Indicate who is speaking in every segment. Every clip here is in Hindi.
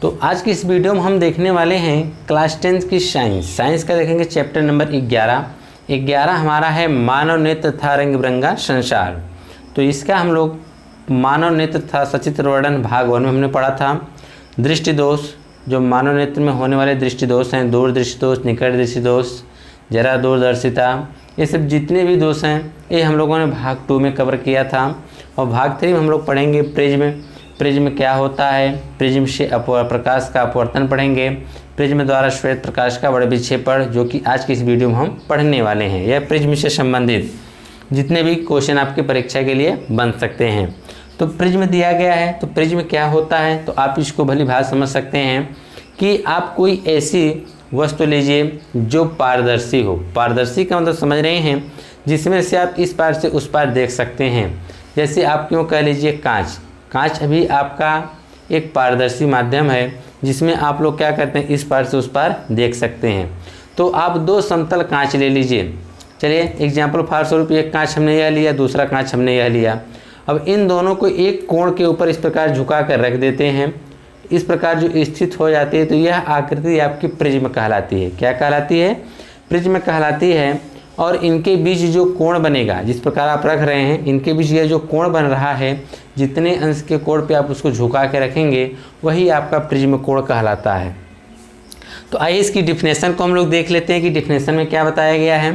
Speaker 1: तो आज की इस वीडियो में हम देखने वाले हैं क्लास 10 की साइंस का देखेंगे चैप्टर नंबर 11 हमारा है मानव नेत्र तथा रंग बिरंगा संसार। तो इसका हम लोग मानव नेत्र तथा सचित्र वर्णन भाग 1 में हमने पढ़ा था। दृष्टि दोष, जो मानव नेत्र में होने वाले दृष्टि दोष हैं, दूर दृष्टि दोष, निकट दृष्टि दोष, जरा दूरदर्शिता, ये सब जितने भी दोष हैं ये हम लोगों ने भाग 2 में कवर किया था। और भाग 3 में हम लोग पढ़ेंगे प्रिज्म क्या होता है, प्रिज्म से प्रकाश का अपवर्तन पढ़ेंगे, प्रिज्म द्वारा श्वेत प्रकाश का बड़े विक्षेपण, जो कि आज की इस वीडियो में हम पढ़ने वाले हैं। यह प्रिज्म से संबंधित जितने भी क्वेश्चन आपकी परीक्षा के लिए बन सकते हैं। तो प्रिज्म दिया गया है, तो प्रिज्म क्या होता है, तो आप इसको भली भांति समझ सकते हैं कि आप कोई ऐसी वस्तु लीजिए जो पारदर्शी हो। पारदर्शी का मतलब समझ रहे हैं, जिसमें से आप इस पार से उस पार देख सकते हैं। जैसे आप क्यों कह लीजिए कांच अभी आपका एक पारदर्शी माध्यम है, जिसमें आप लोग क्या करते हैं, इस पार से उस पार देख सकते हैं। तो आप दो समतल कांच ले लीजिए। चलिए एग्जाम्पल फॉर स्वरूप, एक कांच हमने यह लिया, दूसरा कांच हमने यह लिया। अब इन दोनों को एक कोण के ऊपर इस प्रकार झुका कर रख देते हैं। इस प्रकार जो स्थित हो जाती है, तो यह आकृति आपकी प्रिज्म कहलाती है। क्या कहलाती है? प्रिज्म कहलाती है। और इनके बीच जो कोण बनेगा, जिस प्रकार आप रख रहे हैं, इनके बीच यह जो कोण बन रहा है, जितने अंश के कोण पे आप उसको झुका के रखेंगे, वही आपका प्रिज्म कोण कहलाता है। तो आइए इसकी डिफिनेशन को हम लोग देख लेते हैं कि डिफिनेशन में क्या बताया गया है।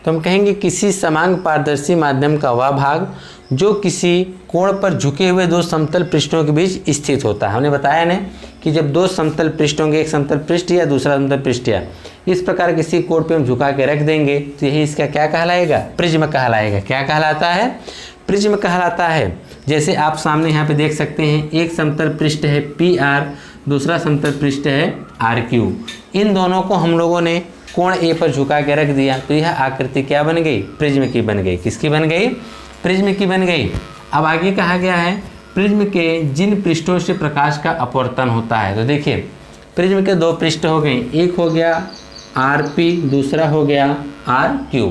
Speaker 1: तो हम कहेंगे किसी समान पारदर्शी माध्यम का वह भाग जो किसी कोण पर झुके हुए दो समतल पृष्ठों के बीच स्थित होता है। हमने बताया ना कि जब दो समतल पृष्ठ होंगे, एक समतल पृष्ठ या दूसरा समतल पृष्ठ, या इस प्रकार किसी कोण पे हम झुका के रख देंगे, तो यही इसका क्या कहलाएगा? प्रिज्म कहलाएगा। क्या कहलाता है? प्रिज्म कहलाता है। जैसे आप सामने यहाँ पे देख सकते हैं, एक समतल पृष्ठ है PR, दूसरा समतल पृष्ठ है RQ। इन दोनों को हम लोगों ने कोण A पर झुका के रख दिया, तो यह आकृति क्या बन गई? प्रिज्म की बन गई। किसकी बन गई? प्रिज्म की बन गई। अब आगे कहा गया है प्रिज्म के जिन पृष्ठों से प्रकाश का अपवर्तन होता है। तो देखिए प्रिज्म के दो पृष्ठ हो गए, एक हो गया RP, दूसरा हो गया RQ।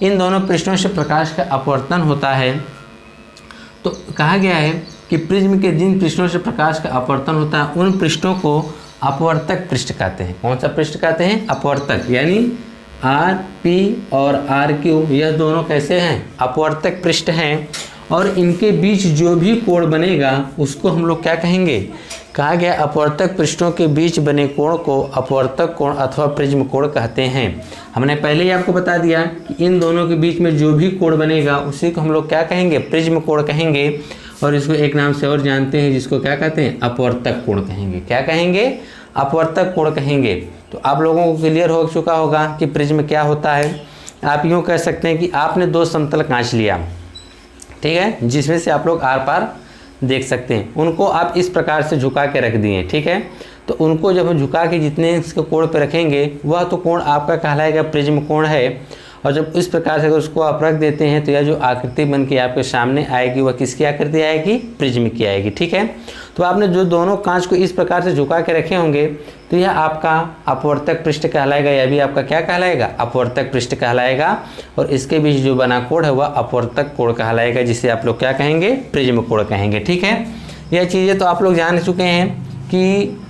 Speaker 1: इन दोनों पृष्ठों से प्रकाश का अपवर्तन होता है। तो कहा गया है कि प्रिज्म के जिन पृष्ठों से प्रकाश का अपवर्तन होता है, उन पृष्ठों को अपवर्तक पृष्ठ कहते हैं। कौन सा पृष्ठ कहते हैं? अपवर्तक। यानी RP और RQ यह दोनों कैसे हैं? अपवर्तक पृष्ठ हैं। और इनके बीच जो भी कोण बनेगा उसको हम लोग क्या कहेंगे? कहा गया अपवर्तक पृष्ठों के बीच बने कोण को अपवर्तक कोण अथवा प्रिज्म कोण कहते हैं। हमने पहले ही आपको बता दिया कि इन दोनों के बीच में जो भी कोण बनेगा उसी को हम लोग क्या कहेंगे? प्रिज्म कोण कहेंगे। और इसको एक नाम से और जानते हैं, जिसको क्या कहते हैं? अपवर्तक कोण कहेंगे। क्या कहेंगे? अपवर्तक कोण कहेंगे। तो आप लोगों को क्लियर हो चुका होगा कि प्रिज्म क्या होता है। आप यूँ कह सकते हैं कि आपने दो समतल कांच लिया, ठीक है, जिसमें से आप लोग आर पार देख सकते हैं। उनको आप इस प्रकार से झुका के रख दिए, ठीक है। तो उनको जब हम झुका के जितने इसके कोण पे रखेंगे, वह तो कोण आपका कहलाएगा प्रिज्म कोण है। और जब इस प्रकार से अगर उसको आप रख देते हैं, तो यह जो आकृति बन के आपके सामने आएगी, वह किसकी आकृति आएगी? प्रिज्म की आएगी, ठीक है। तो आपने जो दोनों कांच को इस प्रकार से झुका के रखे होंगे, तो यह आपका अपवर्तक पृष्ठ कहलाएगा। यह भी आपका क्या कहलाएगा? अपवर्तक पृष्ठ कहलाएगा। और इसके बीच जो बना कोण है वह अपवर्तक कोण कहलाएगा, जिसे आप लोग क्या कहेंगे? प्रिज्म कोण कहेंगे, ठीक है। यह चीज़ें तो आप लोग जान चुके हैं कि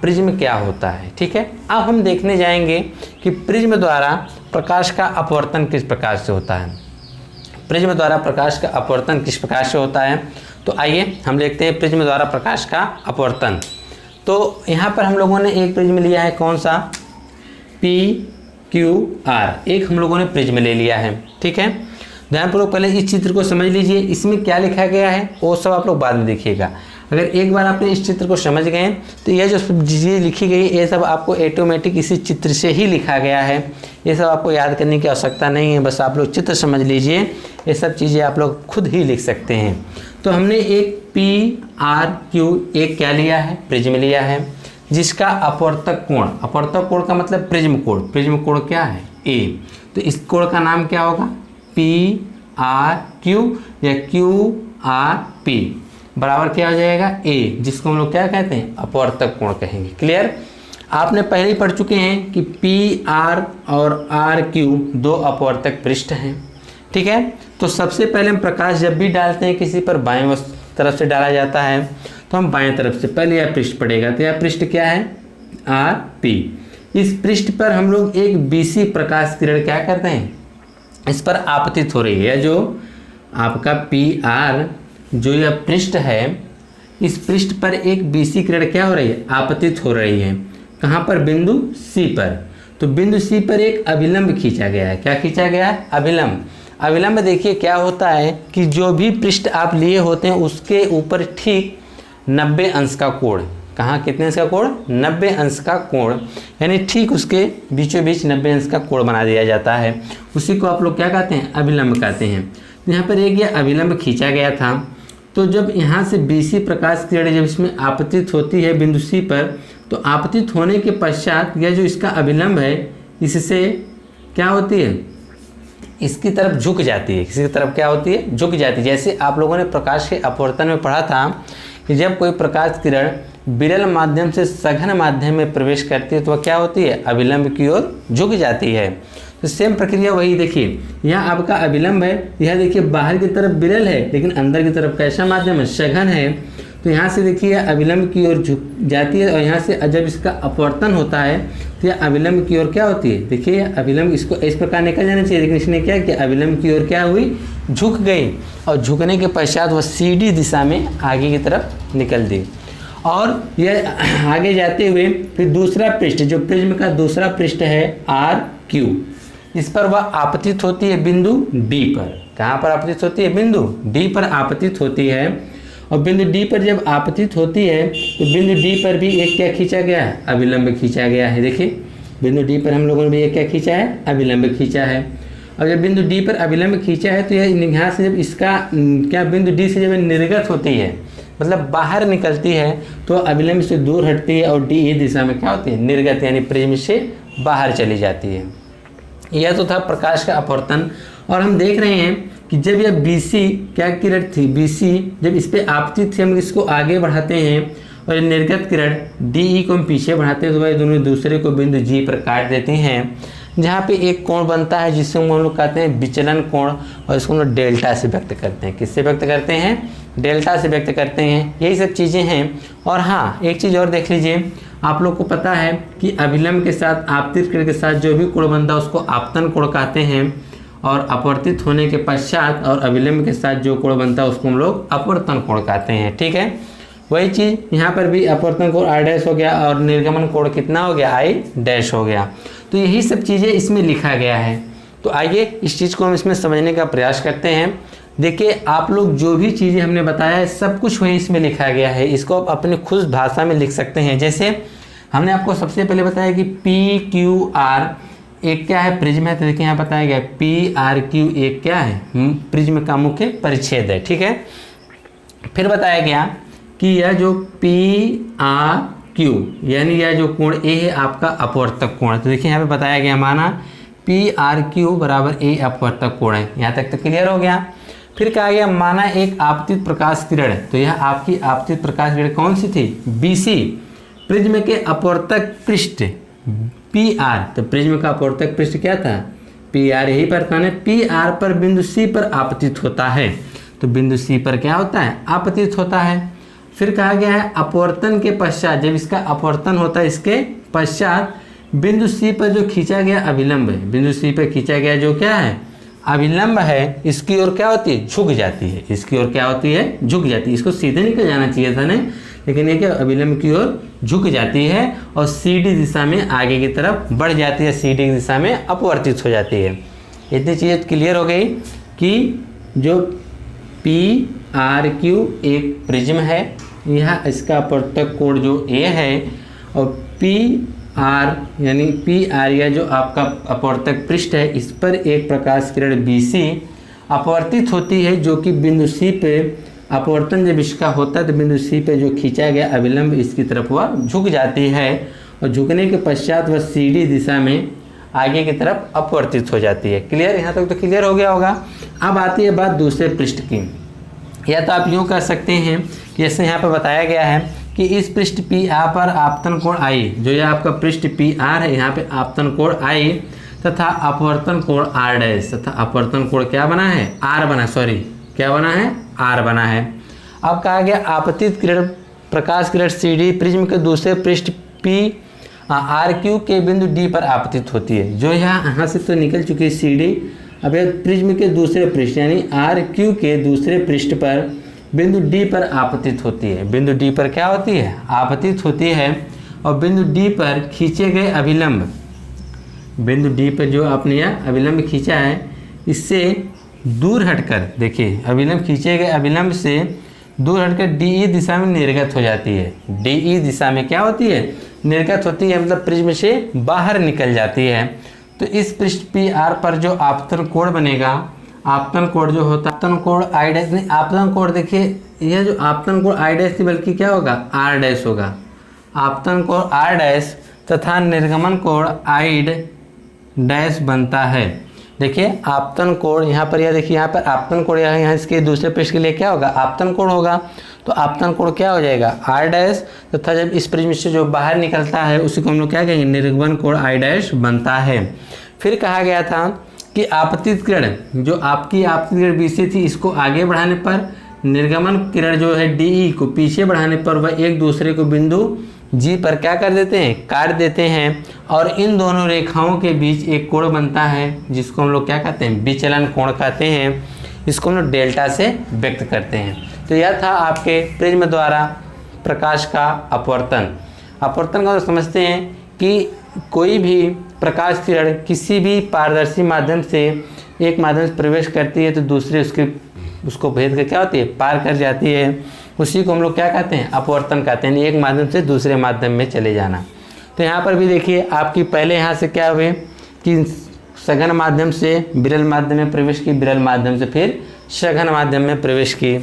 Speaker 1: प्रिज्म क्या होता है, ठीक है। अब हम देखने जाएंगे कि प्रिज्म द्वारा प्रकाश का अपवर्तन किस प्रकार से होता है। प्रिज्म द्वारा प्रकाश का अपवर्तन किस प्रकार से होता है, तो आइए हम देखते हैं प्रिज्म द्वारा प्रकाश का अपवर्तन। तो यहाँ पर हम लोगों ने एक प्रिज्म लिया है, कौन सा? PQR। एक हम लोगों ने प्रिज्म ले लिया है, ठीक है। ध्यानपूर्वक पहले इस चित्र को समझ लीजिए, इसमें क्या लिखा गया है वो सब आप लोग बाद में देखिएगा। अगर एक बार आपने इस चित्र को समझ गए, तो यह जो चीज़ें लिखी गई ये सब आपको ऑटोमेटिक इसी चित्र से ही लिखा गया है। ये सब आपको याद करने की आवश्यकता नहीं है, बस आप लोग चित्र समझ लीजिए, ये सब चीज़ें आप लोग खुद ही लिख सकते हैं। तो हमने एक PRQ एक क्या लिया है? प्रिज्म लिया है, जिसका अपवर्तक कोण, अपवर्तक कोण का मतलब प्रिज्म कोण। प्रिज्म कोण क्या है? A। तो इस कोण का नाम क्या होगा? PRQ या QRP बराबर क्या हो जाएगा? A, जिसको हम लोग क्या कहते हैं? अपवर्तक कोण कहेंगे। क्लियर? आपने पहले ही पढ़ चुके हैं कि PR और RQ दो अपवर्तक पृष्ठ हैं, ठीक है। तो सबसे पहले हम प्रकाश जब भी डालते हैं किसी पर, बाएं तरफ से डाला जाता है, तो हम बाएं तरफ से पहले यह पृष्ठ पड़ेगा। तो यह पृष्ठ क्या है? R P. इस पृष्ठ पर हम लोग एक बीसी प्रकाश किरण क्या करते हैं? इस पर आपतित हो रही है। जो आपका पी आर जो यह पृष्ठ है, इस पृष्ठ पर एक बीसी किरण क्या हो रही है? आपतित हो रही है। कहाँ पर? बिंदु सी पर। तो बिंदु सी पर एक अभिलंब खींचा गया है। क्या खींचा गया है? अभिलंब। अभिलंब देखिए क्या होता है कि जो भी पृष्ठ आप लिए होते हैं उसके ऊपर ठीक 90 अंश का कोण। कहाँ कितने अंश का कोण? 90 अंश का कोण, यानी ठीक उसके बीचों बीच 90 अंश का कोण बना दिया जाता है। उसी को आप लोग क्या कहते हैं? अभिलंब कहते हैं। यहाँ पर एक यह अभिलंब खींचा गया था। तो जब यहाँ से बीसी प्रकाश किरण जब इसमें आपतित होती है बिंदु सी पर, तो आपतित होने के पश्चात यह जो इसका अभिलंब है इससे क्या होती है? इसकी तरफ झुक जाती है। किसी की तरफ क्या होती है? झुक जाती है। जैसे आप लोगों ने प्रकाश के अपवर्तन में पढ़ा था कि जब कोई प्रकाश किरण विरल माध्यम से सघन माध्यम में प्रवेश करती है तो वह क्या होती है? अभिलंब की ओर झुक जाती है। तो सेम प्रक्रिया वही देखिए, यहाँ आपका अभिलंब है, यह देखिए बाहर की तरफ विरल है लेकिन अंदर की तरफ कैसा माध्यम है? सघन है। तो यहाँ से देखिए अभिलंब की ओर झुक जाती है और यहाँ से जब इसका अपवर्तन होता है तो यह अभिलंब की ओर क्या होती है? देखिए अभिलंब इसको इस प्रकार निकल जाना चाहिए, लेकिन इसने क्या किया? अभिलंब की ओर क्या हुई? झुक गई। और झुकने के पश्चात वह सीधी दिशा में आगे की तरफ निकल दी। और यह आगे जाते हुए फिर दूसरा पृष्ठ, जो प्रिज्म का दूसरा पृष्ठ है आर क्यू, इस पर वह आपतित होती है बिंदु डी पर। कहाँ पर आपतित होती है? बिंदु डी पर आपतित होती है। और बिंदु डी पर जब आपतित होती है तो बिंदु डी पर भी एक क्या खींचा गया है? अभिलंब खींचा गया है। देखिए बिंदु डी पर हम लोगों ने भी एक क्या खींचा है? अभिलंब खींचा है। और जब बिंदु डी पर अभिलंब खींचा है तो यह यहाँ से जब इसका क्या बिंदु डी से जब निर्गत होती है, मतलब बाहर निकलती है, तो अभिलंब से दूर हटती है और डी ई दिशा में क्या होती है? निर्गत, यानी प्रिज्म से बाहर चली जाती है। यह तो था प्रकाश का अपवर्तन। और हम देख रहे हैं कि जब यह बीसी क्या किरण थी? बीसी जब इस पर आपतित थी, हम इसको आगे बढ़ाते हैं और निर्गत किरण डीई को हम पीछे बढ़ाते हैं तो वह दोनों दूसरे को बिंदु जी पर काट देते हैं, जहाँ पे एक कोण बनता है जिससे हम लोग कहते हैं विचलन कोण, और इसको हम लोग डेल्टा से व्यक्त करते हैं। किससे व्यक्त करते हैं? डेल्टा से व्यक्त करते हैं। यही सब चीज़ें हैं। और हाँ, एक चीज़ और देख लीजिए, आप लोग को पता है कि अभिलंब के साथ आपतित किरण के साथ जो भी कोण बनता है उसको आपतन कोण कहते हैं, और अपवर्तित होने के पश्चात और अभिलंब के साथ जो कोण बनता है उसको हम लोग अपवर्तन कोण कहते हैं। ठीक है, वही चीज़ यहाँ पर भी अपवर्तन कोण आर डैश हो गया और निर्गमन कोण कितना हो गया? आई डैश हो गया। तो यही सब चीज़ें इसमें लिखा गया है। तो आइए इस चीज़ को हम इसमें समझने का प्रयास करते हैं। देखिए आप लोग जो भी चीज़ें हमने बताया है सब कुछ वही इसमें लिखा गया है। इसको आप अपनी खुद भाषा में लिख सकते हैं। जैसे हमने आपको सबसे पहले बताया कि पी क्यू आर एक क्या है? प्रिज्म है। तो देखिए यहाँ बताया गया पी आर क्यू एक क्या है? प्रिज्म का मुख्य परिच्छेद है। ठीक है, फिर बताया गया कि यह जो पी आर क्यू यानी यह जो कोण ए है आपका अपवर्तक कोण है। तो देखिए यहाँ पे बताया गया माना पी आर क्यू बराबर ए अपवर्तक कोण है। यहाँ तक तो क्लियर हो गया। फिर कहा गया माना एक आपतित प्रकाश किरण है। तो यह आपकी आपतित प्रकाश किरण कौन सी थी? बीसी। प्रिज्म के अपवर्तक पृष्ठ पी आर, तो प्रिज्म का अपवर्तक पृष्ठ क्या था? P R. यही पर था ना, पी आर पर बिंदु सी पर आपतित होता है। तो बिंदु सी पर क्या होता है? आपतित होता है। फिर कहा गया है अपवर्तन के पश्चात, जब इसका अपवर्तन होता है इसके पश्चात बिंदु सी पर जो खींचा गया अभिलंब है, बिंदु सी पर खींचा गया जो क्या है? अभिलंब है, इसकी ओर क्या होती है? झुक जाती है। इसकी ओर क्या होती है? झुक जाती है। इसको सीधे निकल जाना चाहिए था ना, लेकिन ये क्या अभिलंब की ओर झुक जाती है और सीधी दिशा में आगे की तरफ बढ़ जाती है, सीधी दिशा में अपवर्तित हो जाती है। इतनी चीज़ें क्लियर हो गई कि जो पी आर क्यू एक प्रिज्म है, यह इसका अपवर्तक कोण जो ए है, और पी आर यानी पी आर या जो आपका अपवर्तक पृष्ठ है इस पर एक प्रकाश किरण बी सी अपवर्तित होती है, जो कि बिंदु सी पे अपवर्तन जब इसका होता है तो बिंदु सी पे जो खींचा गया अभिलंब इसकी तरफ वह झुक जाती है, और झुकने के पश्चात वह सीधी दिशा में आगे की तरफ अपवर्तित हो जाती है। क्लियर? यहाँ तक तो क्लियर हो गया होगा। अब आती है बात दूसरे पृष्ठ की। या तो आप यूँ कर सकते हैं कि जैसे यहाँ पर बताया गया है कि इस पृष्ठ पी आर पर आपतन कोण आई, जो यह आपका पृष्ठ पी आर है, यहाँ पे आपतन कोण आई तथा अपवर्तन कोण आर डैश, तथा अपवर्तन कोण क्या बना है? आर बना, सॉरी क्या बना है? आर बना है। अब कहा गया आपतित किरण प्रकाश किरण CD प्रिज्म के दूसरे पृष्ठ RQ के बिंदु D पर आपतित होती है। जो यहाँ से तो निकल चुकी है CD, अब यह प्रिज्म के दूसरे पृष्ठ यानी RQ के दूसरे पृष्ठ पर बिंदु D पर आपतित होती है। बिंदु D पर क्या होती है? आपतित होती है। और बिंदु D पर खींचे गए अभिलंब, बिंदु D पर जो आपने यह अभिलंब खींचा है, इससे दूर हटकर देखिए, अभिलंब खींचे गए अभिलंब से दूर हटकर DE दिशा में निर्गत हो जाती है। DE दिशा में क्या होती है? निर्गत होती है, मतलब प्रिज्म से बाहर निकल जाती है। तो इस पृष्ठ PR पर जो आपतन कोण बनेगा, आपतन कोण जो होता है, आपतन कोण I डैश नहीं, आपतन कोण देखिए, यह जो आपतन कोण I डैश नहीं बल्कि क्या होगा? R डैश होगा। आपतन कोण R डैश तथा निर्गमन कोण I डैश बनता है। देखिए आपतन कोण यहाँ पर, यह देखिए यहाँ पर आपतन कोण, यहाँ इसके दूसरे पृष्ठ के लिए क्या होगा? आपतन कोण होगा। तो आपतन कोण क्या हो जाएगा? R डैश, तथा जब इस प्रिज्म से जो बाहर निकलता है उसी को हम लोग क्या कहेंगे? निर्गमन कोण I डैश बनता है। फिर कहा गया था कि आपतित किरण, जो आपकी आपतित किरण BC थी, इसको आगे बढ़ाने पर, निर्गमन किरण जो है DE को पीछे बढ़ाने पर वह एक दूसरे को बिंदु G पर क्या कर देते हैं? काट देते हैं। और इन दोनों रेखाओं के बीच एक कोण बनता है जिसको हम लोग क्या कहते हैं? विचलन कोण कहते हैं। इसको हम लोग डेल्टा से व्यक्त करते हैं। तो यह था आपके प्रिज्म द्वारा प्रकाश का अपवर्तन। अपवर्तन का तो समझते हैं कि कोई भी प्रकाश किरण किसी भी पारदर्शी माध्यम से एक माध्यम से प्रवेश करती है तो दूसरे उसको भेद कर क्या होती है? पार कर जाती है। उसी को हम लोग क्या कहते हैं? अपवर्तन कहते हैं, एक माध्यम से दूसरे माध्यम में चले जाना। तो यहाँ पर भी देखिए आपकी पहले यहाँ से क्या हुए कि सघन माध्यम से विरल माध्यम में प्रवेश की, विरल माध्यम से फिर सघन माध्यम में प्रवेश की,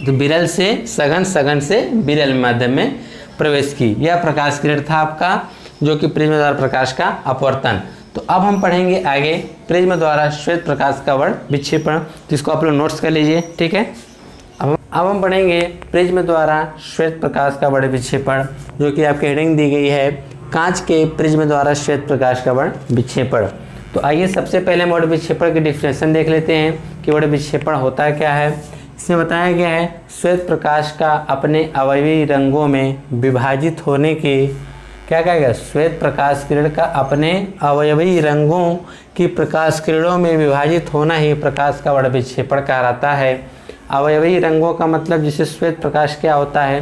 Speaker 1: तो विरल से सघन, सघन से विरल माध्यम में प्रवेश की। यह प्रकाश किरण था आपका, जो कि प्रिज्म द्वारा प्रकाश का अपवर्तन। तो अब हम पढ़ेंगे आगे प्रिज्म द्वारा श्वेत प्रकाश का वर्ण विक्षेपण, जिसको आप लोग नोट्स कर लीजिए, ठीक है। अब हम पढ़ेंगे प्रिज्म द्वारा श्वेत प्रकाश का वर्ण विक्षेपण, जो कि आपकी हेडिंग दी गई है कांच के प्रिज्म द्वारा श्वेत प्रकाश का वर्ण विक्षेपण। तो आइए सबसे पहले हम वर्ण विक्षेपण की डिफिनेशन देख लेते हैं कि वर्ण विक्षेपण होता क्या है। इसमें बताया गया है श्वेत प्रकाश का अपने अवयवी रंगों में विभाजित होने की, क्या कहा गया? श्वेत प्रकाश किरण का अपने अवयवी रंगों की प्रकाश किरणों में विभाजित होना ही प्रकाश का वर्ण विक्षेपण कहलाता है। अवयवी रंगों का मतलब जैसे श्वेत प्रकाश क्या होता है?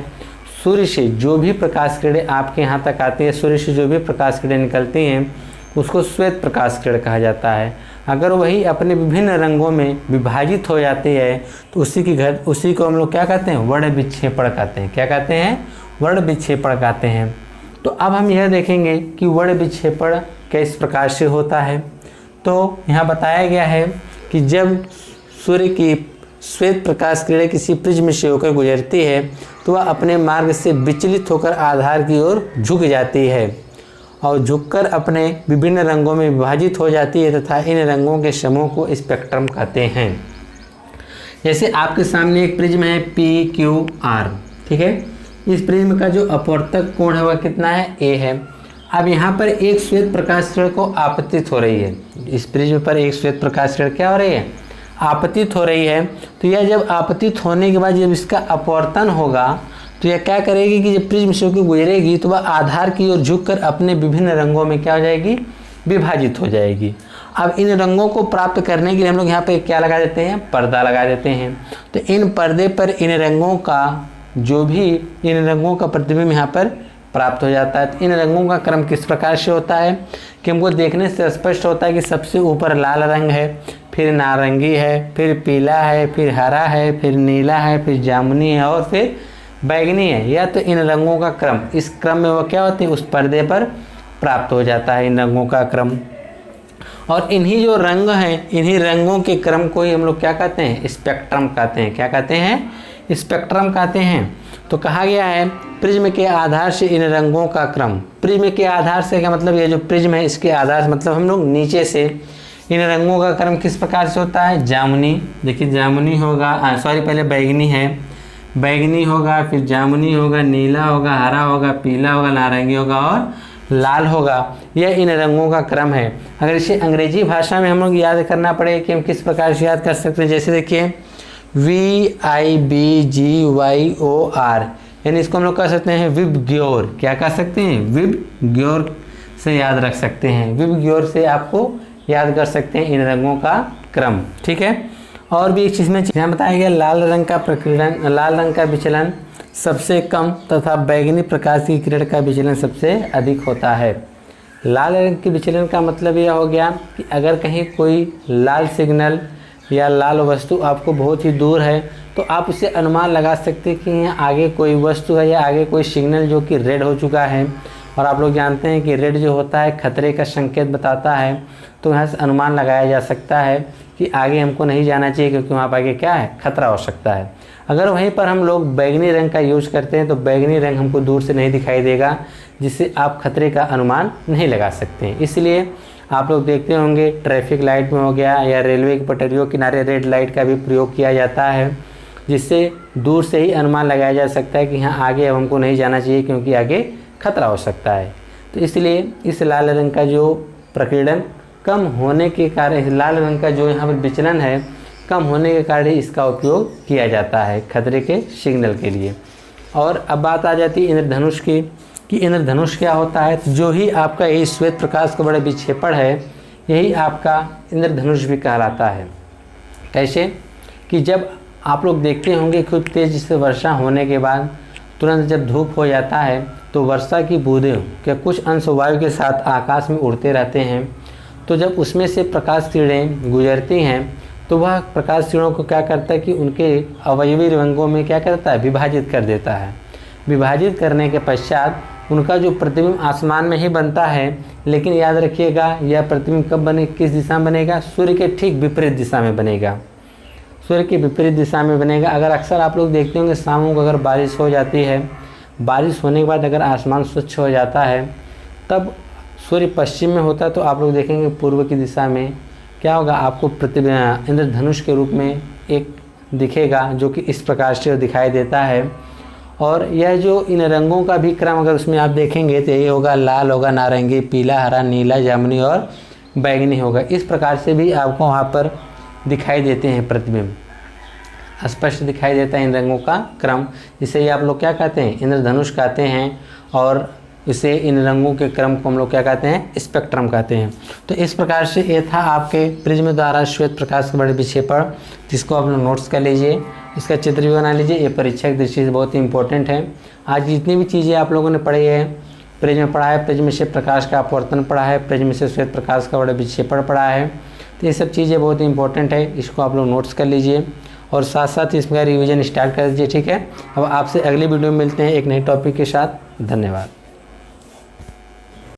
Speaker 1: सूर्य से जो भी प्रकाश किरणें आपके यहाँ तक आती है, सूर्य से जो भी प्रकाश किरणें निकलती हैं उसको श्वेत प्रकाश किरण कहा जाता है। अगर वही अपने विभिन्न रंगों में विभाजित हो जाती है तो उसी को हम लोग क्या कहते हैं? वर्ण विक्षेपण कहते हैं। क्या कहते हैं? वर्ण विक्षेपण कहते हैं। तो अब हम यह देखेंगे कि वर्ण विक्षेपण किस प्रकार से होता है। तो यहाँ बताया गया है कि जब सूर्य की श्वेत प्रकाश किरणें किसी प्रिज्म से होकर गुजरती है तो वह अपने मार्ग से विचलित होकर आधार की ओर झुक जाती है और झुककर अपने विभिन्न रंगों में विभाजित हो जाती है तथा इन रंगों के समूह को स्पेक्ट्रम कहते हैं। जैसे आपके सामने एक प्रिज्म है PQR, ठीक है। इस प्रिज्म का जो अपवर्तक कोण है वह कितना है? A है। अब यहाँ पर एक श्वेत प्रकाश किरण को आपतित हो रही है। इस प्रिज्म पर एक श्वेत प्रकाश किरण क्या हो रही है? आपतित हो रही है। तो यह जब आपतित होने के बाद जब इसका अपवर्तन होगा तो यह क्या करेगी कि जब प्रिज्म से होकर गुजरेगी तो वह आधार की ओर झुककर अपने विभिन्न रंगों में क्या हो जाएगी? विभाजित हो जाएगी। अब इन रंगों को प्राप्त करने के लिए हम लोग यहाँ पे क्या लगा देते हैं? पर्दा लगा देते हैं। तो इन पर्दे पर इन रंगों का प्रतिबिंब यहाँ पर प्राप्त हो जाता है। तो इन रंगों का क्रम किस प्रकार से होता है कि हमको देखने से स्पष्ट होता है कि सबसे ऊपर लाल रंग है, फिर नारंगी है, फिर पीला है, फिर हरा है, फिर नीला है, फिर जामुनी है और फिर बैगनी है। या तो इन रंगों का क्रम, इस क्रम में वो क्या होते हैं? उस पर्दे पर प्राप्त हो जाता है इन रंगों का क्रम। और इन्हीं जो रंग हैं, इन्हीं रंगों के क्रम को ही हम लोग क्या कहते हैं? स्पेक्ट्रम कहते हैं। क्या कहते हैं? स्पेक्ट्रम कहते हैं। तो कहा गया है प्रिज्म के आधार से इन रंगों का क्रम। प्रिज्म के आधार से क्या मतलब? ये जो प्रिज्म है इसके आधार से मतलब हम लोग नीचे से इन रंगों का क्रम किस प्रकार से होता है? जामुनी, देखिए जामुनी होगा, पहले बैगनी है, बैगनी होगा, फिर जामुनी होगा, नीला होगा, हरा होगा, पीला होगा, नारंगी होगा और लाल होगा। यह इन रंगों का क्रम है। अगर इसे अंग्रेजी भाषा में हम लोग याद करना पड़े कि हम किस प्रकार से याद कर सकते हैं, जैसे देखिए VIBGYOR, यानी इसको हम लोग कह सकते हैं विबग्योर। क्या कह सकते हैं? विबग्योर से याद रख सकते हैं। विबग्योर से आपको याद कर सकते हैं इन रंगों का क्रम। ठीक है, और भी एक चीज़ में यहाँ बताया गया, लाल रंग का प्रकीर्णन, लाल रंग का विचलन सबसे कम तथा बैगनी प्रकाश की किरण का विचलन सबसे अधिक होता है। लाल रंग के विचलन का मतलब यह हो गया कि अगर कहीं कोई लाल सिग्नल या लाल वस्तु आपको बहुत ही दूर है तो आप उसे अनुमान लगा सकते हैं कि यहाँ आगे कोई वस्तु है या आगे कोई सिग्नल जो कि रेड हो चुका है। और आप लोग जानते हैं कि रेड जो होता है खतरे का संकेत बताता है, तो यहाँ से अनुमान लगाया जा सकता है कि आगे हमको नहीं जाना चाहिए क्योंकि वहाँ पर आगे क्या है, खतरा हो सकता है। अगर वहीं पर हम लोग बैगनी रंग का यूज़ करते हैं तो बैगनी रंग हमको दूर से नहीं दिखाई देगा, जिससे आप खतरे का अनुमान नहीं लगा सकते हैं। इसलिए आप लोग देखते होंगे ट्रैफिक लाइट में हो गया या रेलवे की पटरियों किनारे रेड लाइट का भी प्रयोग किया जाता है, जिससे दूर से ही अनुमान लगाया जा सकता है कि यहाँ आगे अब हमको नहीं जाना चाहिए क्योंकि आगे खतरा हो सकता है। तो इसलिए इस लाल रंग का जो प्रकीर्णन कम होने के कारण, लाल रंग का जो यहाँ पर विचलन है कम होने के कारण इसका उपयोग किया जाता है खतरे के सिग्नल के लिए। और अब बात आ जाती है इंद्रधनुष की, कि इंद्रधनुष क्या होता है। तो जो ही आपका यही श्वेत प्रकाश का बड़ा विक्षेपण है, यही आपका इंद्रधनुष भी कहलाता है। कैसे? कि जब आप लोग देखते होंगे खूब तेज़ से वर्षा होने के बाद तुरंत जब धूप हो जाता है तो वर्षा की बूंदें के कुछ अंश वायु के साथ आकाश में उड़ते रहते हैं। तो जब उसमें से प्रकाश किरणें गुजरती हैं तो वह प्रकाश किरणों को क्या करता है कि उनके अवयवी रंगों में क्या करता है, विभाजित कर देता है। विभाजित करने के पश्चात उनका जो प्रतिबिंब आसमान में ही बनता है, लेकिन याद रखिएगा यह प्रतिबिंब कब बने, किस दिशा में बनेगा? सूर्य के ठीक विपरीत दिशा में बनेगा। सूर्य के विपरीत दिशा में बनेगा। अगर अक्सर आप लोग देखते होंगे शाम को अगर बारिश हो जाती है, बारिश होने के बाद अगर आसमान स्वच्छ हो जाता है, तब सूर्य पश्चिम में होता है तो आप लोग देखेंगे पूर्व की दिशा में क्या होगा, आपको प्रतिबिंब इंद्रधनुष के रूप में एक दिखेगा जो कि इस प्रकार से दिखाई देता है। और यह जो इन रंगों का भी क्रम अगर उसमें आप देखेंगे तो ये होगा, लाल होगा, नारंगी, पीला, हरा, नीला, जामुनी और बैगनी होगा। इस प्रकार से भी आपको वहाँ पर दिखाई देते हैं प्रतिबिंब, स्पष्ट दिखाई देता है इन रंगों का क्रम। इसे आप लोग क्या कहते हैं, इंद्रधनुष कहते हैं। और इसे इन रंगों के क्रम को हम लोग क्या कहते हैं, स्पेक्ट्रम कहते हैं। तो इस प्रकार से ये था आपके प्रिज्म द्वारा श्वेत प्रकाश के बड़े विक्षेपण, जिसको आप लोग नोट्स कर लीजिए, इसका चित्र भी बना लीजिए। ये परीक्षा की दृष्टि से बहुत ही इंपॉर्टेंट है। आज जितनी भी चीज़ें आप लोगों ने पढ़ी है, प्रिज्म पढ़ा है, प्रिज्म से प्रकाश का अपवर्तन पढ़ा है, प्रिज्म से श्वेत प्रकाश का बड़ा विक्षेपण पढ़ा है, तो ये सब चीज़ें बहुत ही इंपॉर्टेंट है। इसको आप लोग नोट्स कर लीजिए और साथ साथ इसमें रिवीजन स्टार्ट कर दीजिए। ठीक है, अब आपसे अगली वीडियो में मिलते हैं एक नए टॉपिक के साथ। धन्यवाद।